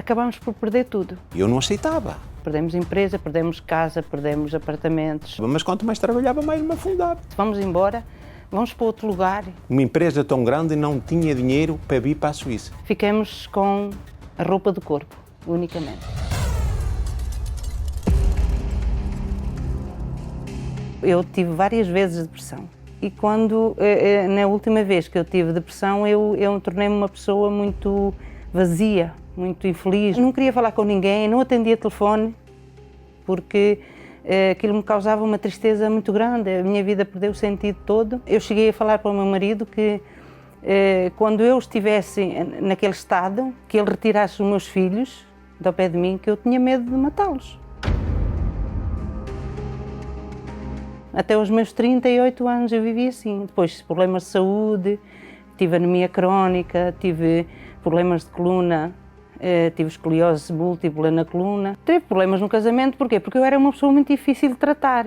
acabamos por perder tudo. Eu não aceitava. Perdemos empresa, perdemos casa, perdemos apartamentos. Mas quanto mais trabalhava, mais me afundava. Se vamos embora, vamos para outro lugar. Uma empresa tão grande não tinha dinheiro para vir para a Suíça. Ficamos com a roupa do corpo, unicamente. Eu tive várias vezes depressão. E na última vez que eu tive depressão, eu tornei-me uma pessoa muito vazia, muito infeliz. Não queria falar com ninguém, não atendia telefone, porque aquilo me causava uma tristeza muito grande. A minha vida perdeu o sentido todo. Eu cheguei a falar para o meu marido que quando eu estivesse naquele estado, que ele retirasse os meus filhos do pé de mim, que eu tinha medo de matá-los. Até os meus 38 anos eu vivi assim. Depois problemas de saúde, tive anemia crónica, tive problemas de coluna, tive escoliose múltipla na coluna. Tive problemas no casamento, porquê? Porque eu era uma pessoa muito difícil de tratar.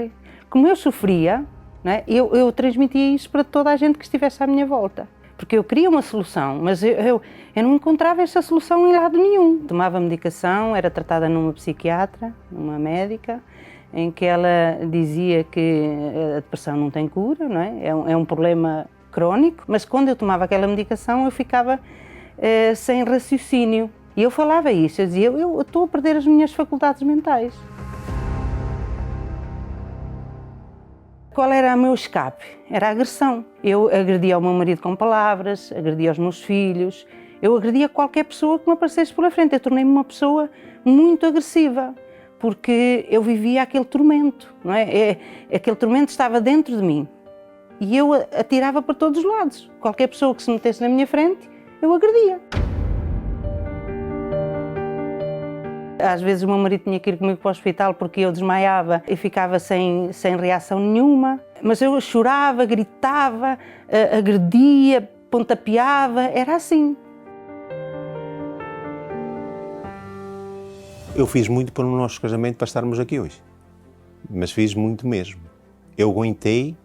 Como eu sofria, né, eu transmitia isso para toda a gente que estivesse à minha volta. Porque eu queria uma solução, mas eu não encontrava essa solução em lado nenhum. Tomava medicação, era tratada numa psiquiatra, numa médica, em que ela dizia que a depressão não tem cura, não é? É um problema crónico, mas quando eu tomava aquela medicação eu ficava sem raciocínio. E eu falava isso, eu dizia, eu estou a perder as minhas faculdades mentais. Qual era o meu escape? Era a agressão. Eu agredia o meu marido com palavras, agredia os meus filhos, eu agredia qualquer pessoa que me aparecesse pela frente. Eu tornei-me uma pessoa muito agressiva, porque eu vivia aquele tormento, não é? Aquele tormento estava dentro de mim e eu atirava para todos os lados. Qualquer pessoa que se metesse na minha frente, eu agredia. Às vezes o meu marido tinha que ir comigo para o hospital porque eu desmaiava e ficava sem reação nenhuma. Mas eu chorava, gritava, agredia, pontapeava, era assim. Eu fiz muito para o nosso casamento para estarmos aqui hoje, mas fiz muito mesmo. Eu aguentei,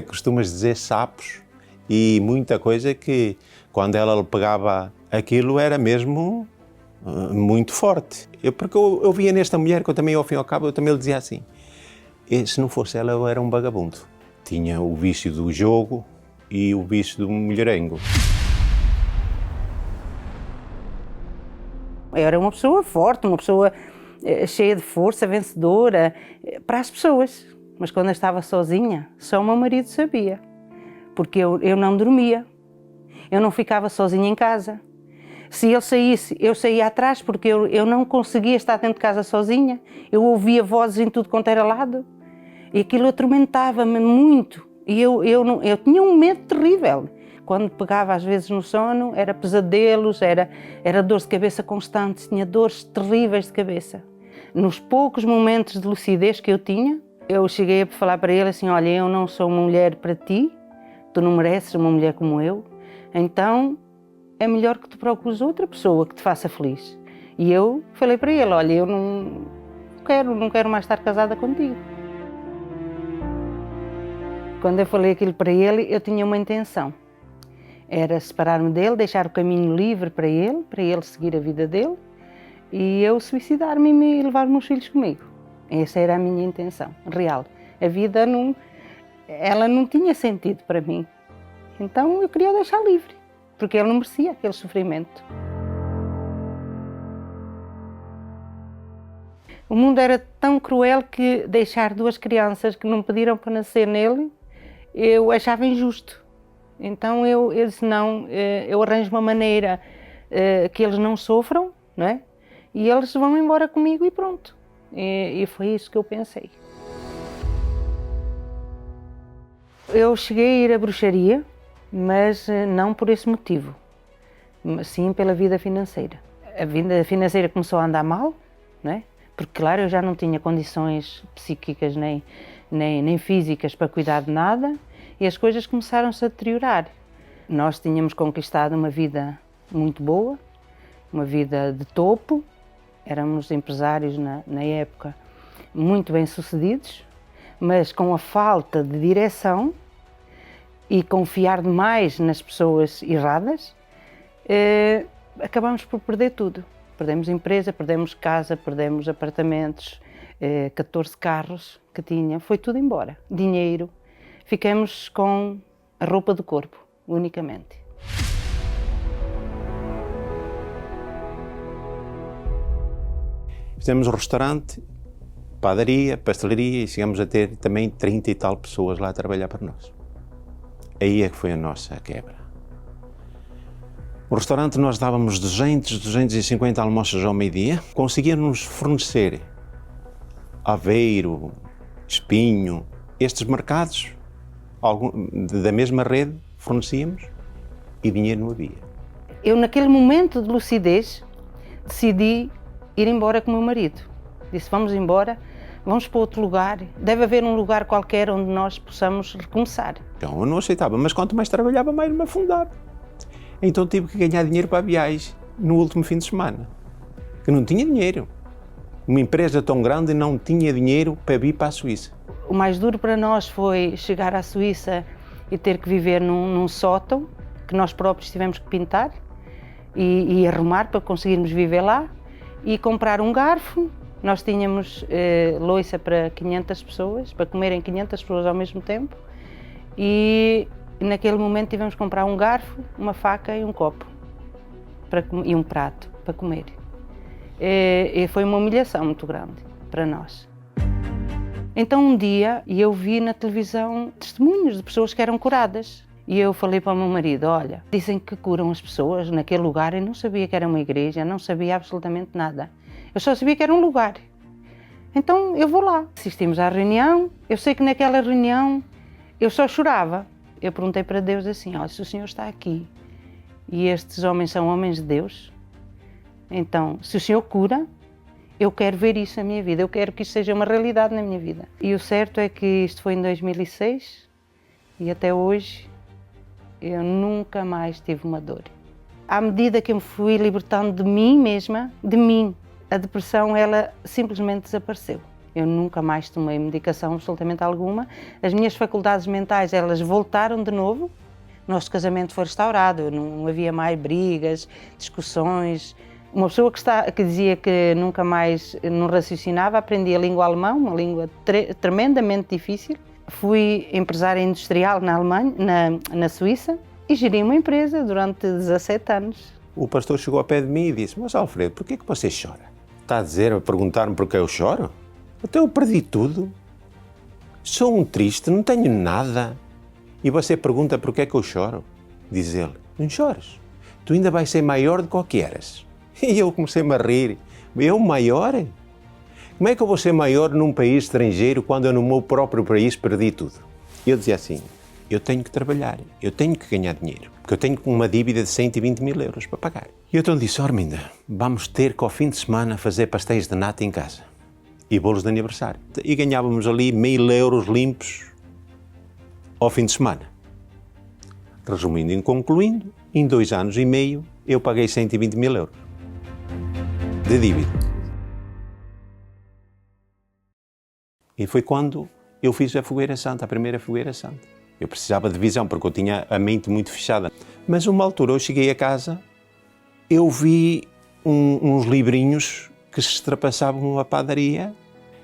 costumas dizer, sapos e muita coisa que quando ela pegava aquilo era mesmo muito forte. Porque eu via nesta mulher que eu também, ao fim e ao cabo, eu também lhe dizia assim, se não fosse ela, eu era um vagabundo. Tinha o vício do jogo e o vício do mulherengo. Eu era uma pessoa forte, uma pessoa cheia de força, vencedora, para as pessoas. Mas quando eu estava sozinha, só o meu marido sabia. Porque eu não dormia, eu não ficava sozinha em casa. Se ele saísse, eu saía atrás, porque eu não conseguia estar dentro de casa sozinha. Eu ouvia vozes em tudo quanto era lado. E aquilo atormentava-me muito. E eu tinha um medo terrível. Quando pegava às vezes no sono, era pesadelos, era dores de cabeça constantes, tinha dores terríveis de cabeça. Nos poucos momentos de lucidez que eu tinha, eu cheguei a falar para ele assim, olha, eu não sou uma mulher para ti, tu não mereces uma mulher como eu, então é melhor que tu procures outra pessoa que te faça feliz. E eu falei para ele, olha, eu não quero mais estar casada contigo. Quando eu falei aquilo para ele, eu tinha uma intenção. Era separar-me dele, deixar o caminho livre para ele seguir a vida dele e eu suicidar-me e levar os meus filhos comigo. Essa era a minha intenção, real. A vida ela não tinha sentido para mim. Então eu queria o deixar livre, porque ele não merecia aquele sofrimento. O mundo era tão cruel que deixar duas crianças que não pediram para nascer nele, eu achava injusto. Então eu disse, não, eu arranjo uma maneira que eles não sofram, não é? E eles vão embora comigo e pronto. E foi isso que eu pensei. Eu cheguei a ir à bruxaria, mas não por esse motivo, mas sim pela vida financeira. A vida financeira começou a andar mal, não é? Porque claro, eu já não tinha condições psíquicas nem físicas para cuidar de nada. E as coisas começaram-se a deteriorar. Nós tínhamos conquistado uma vida muito boa, uma vida de topo, éramos empresários na época muito bem-sucedidos, mas com a falta de direção e confiar demais nas pessoas erradas, acabamos por perder tudo. Perdemos empresa, perdemos casa, perdemos apartamentos, 14 carros que tinha, foi tudo embora. Dinheiro, ficamos com a roupa do corpo, unicamente. Fizemos um restaurante, padaria, pastelaria e chegamos a ter também 30 e tal pessoas lá a trabalhar para nós. Aí é que foi a nossa quebra. O restaurante nós dávamos 250 almoços ao meio-dia, conseguíamos fornecer Aveiro, Espinho, estes mercados da mesma rede fornecíamos e dinheiro não havia. Eu, naquele momento de lucidez, decidi ir embora com o meu marido. Disse, vamos embora, vamos para outro lugar. Deve haver um lugar qualquer onde nós possamos recomeçar. Então eu não aceitava, mas quanto mais trabalhava, mais me afundava. Então tive que ganhar dinheiro para a viagem no último fim de semana. Que não tinha dinheiro. Uma empresa tão grande não tinha dinheiro para vir para a Suíça. O mais duro para nós foi chegar à Suíça e ter que viver num sótão que nós próprios tivemos que pintar e arrumar para conseguirmos viver lá e comprar um garfo. Nós tínhamos louça para 500 pessoas, para comerem 500 pessoas ao mesmo tempo e naquele momento tivemos que comprar um garfo, uma faca e um copo e um prato para comer. E foi uma humilhação muito grande para nós. Então um dia eu vi na televisão testemunhos de pessoas que eram curadas e eu falei para o meu marido, olha, dizem que curam as pessoas naquele lugar, eu não sabia que era uma igreja, não sabia absolutamente nada. Eu só sabia que era um lugar. Então eu vou lá. Assistimos à reunião, eu sei que naquela reunião eu só chorava. Eu perguntei para Deus assim, olha, se o Senhor está aqui e estes homens são homens de Deus, então se o Senhor cura, eu quero ver isso na minha vida, eu quero que isso seja uma realidade na minha vida. E o certo é que isto foi em 2006 e até hoje eu nunca mais tive uma dor. À medida que eu me fui libertando de mim mesma, a depressão ela simplesmente desapareceu. Eu nunca mais tomei medicação absolutamente alguma. As minhas faculdades mentais elas voltaram de novo. Nosso casamento foi restaurado, não havia mais brigas, discussões. Uma pessoa que dizia que nunca mais não raciocinava, aprendi a língua alemã, uma língua tremendamente difícil. Fui empresária industrial na Alemanha, na Suíça, e geri uma empresa durante 17 anos. O pastor chegou ao pé de mim e disse, mas Alfredo, por que você chora? Está a perguntar-me por que eu choro? Até eu perdi tudo. Sou um triste, não tenho nada. E você pergunta por que é que eu choro? Diz ele, não chores, tu ainda vais ser maior do que o que eras. E eu comecei-me a rir. Eu maior? Como é que eu vou ser maior num país estrangeiro quando eu no meu próprio país perdi tudo? E eu dizia assim, eu tenho que trabalhar, eu tenho que ganhar dinheiro, porque eu tenho uma dívida de 120 mil euros para pagar. E eu então disse, Arminda, vamos ter que ao fim de semana fazer pastéis de nata em casa e bolos de aniversário. E ganhávamos ali 1000 euros limpos ao fim de semana. Resumindo e concluindo, em 2 anos e meio eu paguei 120 mil euros de dívida. E foi quando eu fiz a Fogueira Santa, a primeira Fogueira Santa. Eu precisava de visão, porque eu tinha a mente muito fechada. Mas uma altura eu cheguei a casa, eu vi uns livrinhos que se extrapassavam a padaria.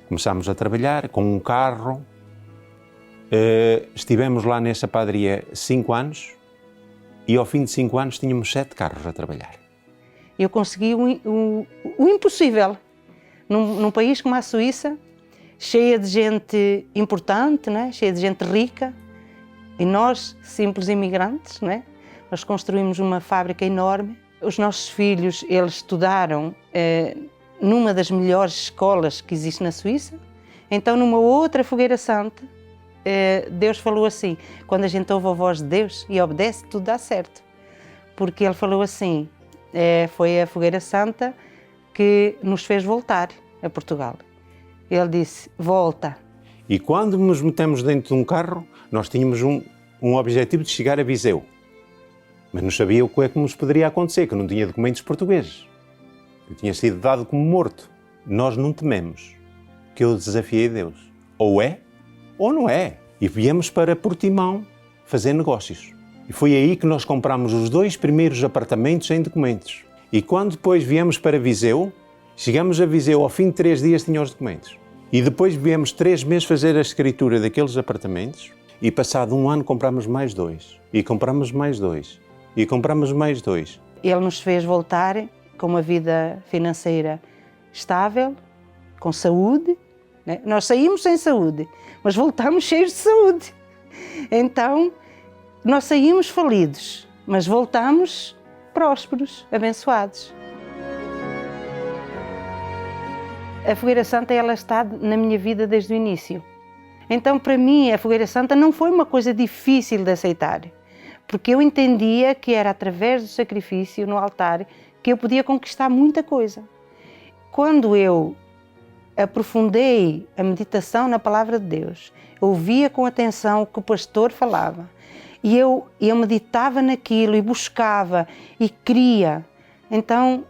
Começámos a trabalhar com um carro. Estivemos lá nessa padaria 5 anos e ao fim de 5 anos tínhamos 7 carros a trabalhar. Eu consegui o impossível. Num país como a Suíça, cheia de gente importante, né? Cheia de gente rica, e nós, simples imigrantes, né? Nós construímos uma fábrica enorme. Os nossos filhos, eles estudaram numa das melhores escolas que existe na Suíça. Então, numa outra Fogueira Santa, Deus falou assim, quando a gente ouve a voz de Deus e obedece, tudo dá certo. Porque Ele falou assim, foi a Fogueira Santa que nos fez voltar a Portugal. Ele disse, volta. E quando nos metemos dentro de um carro, nós tínhamos um objetivo de chegar a Viseu. Mas não sabia o que é que nos poderia acontecer, que eu não tinha documentos portugueses. Eu tinha sido dado como morto. Nós não tememos, que eu desafiei Deus. Ou é, ou não é. E viemos para Portimão fazer negócios. E foi aí que nós comprámos os 2 primeiros apartamentos sem documentos. E quando depois viemos para Viseu, chegamos a Viseu, ao fim de 3 dias tinha os documentos. E depois viemos 3 meses fazer a escritura daqueles apartamentos e passado 1 ano compramos mais 2. E compramos mais 2. E compramos mais 2. Ele nos fez voltar com uma vida financeira estável, com saúde, né? Nós saímos sem saúde, mas voltamos cheios de saúde. Então, nós saímos falidos, mas voltamos prósperos, abençoados. A Fogueira Santa, ela está na minha vida desde o início. Então, para mim, a Fogueira Santa não foi uma coisa difícil de aceitar, porque eu entendia que era através do sacrifício no altar que eu podia conquistar muita coisa. Quando eu aprofundei a meditação na Palavra de Deus, ouvia com atenção o que o pastor falava, e eu meditava naquilo e buscava e queria. Então,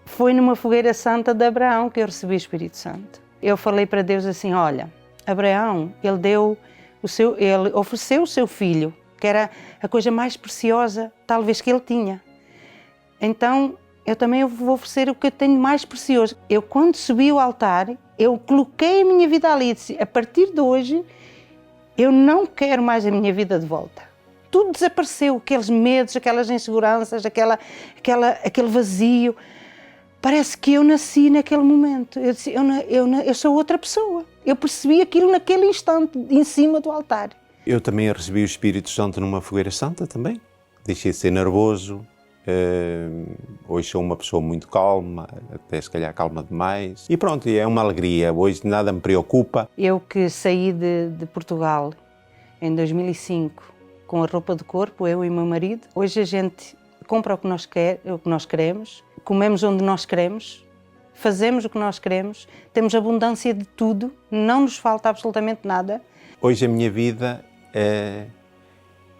foi numa Fogueira Santa de Abraão que eu recebi o Espírito Santo. Eu falei para Deus assim, olha, Abraão, ele ofereceu o seu filho, que era a coisa mais preciosa, talvez, que ele tinha. Então, eu também vou oferecer o que eu tenho mais precioso. Eu, quando subi ao altar, eu coloquei a minha vida ali e disse, a partir de hoje, eu não quero mais a minha vida de volta. Tudo desapareceu, aqueles medos, aquelas inseguranças, aquele vazio. Parece que eu nasci naquele momento. Eu disse, eu sou outra pessoa. Eu percebi aquilo naquele instante, em cima do altar. Eu também recebi o Espírito Santo numa Fogueira Santa também. Deixei de ser nervoso. Hoje sou uma pessoa muito calma, até se calhar calma demais. E pronto, é uma alegria. Hoje nada me preocupa. Eu que saí de Portugal em 2005 com a roupa de corpo, eu e meu marido. Hoje a gente compra o que nós queremos, comemos onde nós queremos, fazemos o que nós queremos, temos abundância de tudo, não nos falta absolutamente nada. Hoje a minha vida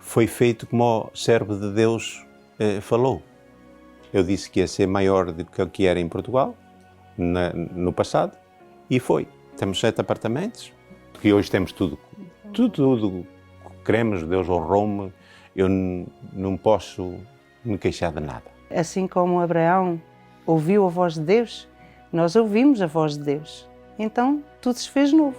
foi feito como o servo de Deus falou. Eu disse que ia ser maior do que era em Portugal, no passado, e foi. Temos 7 apartamentos, porque hoje temos tudo que queremos, Deus honrou-me, eu não posso me queixar de nada. Assim como Abraão ouviu a voz de Deus, nós ouvimos a voz de Deus. Então, tudo se fez novo.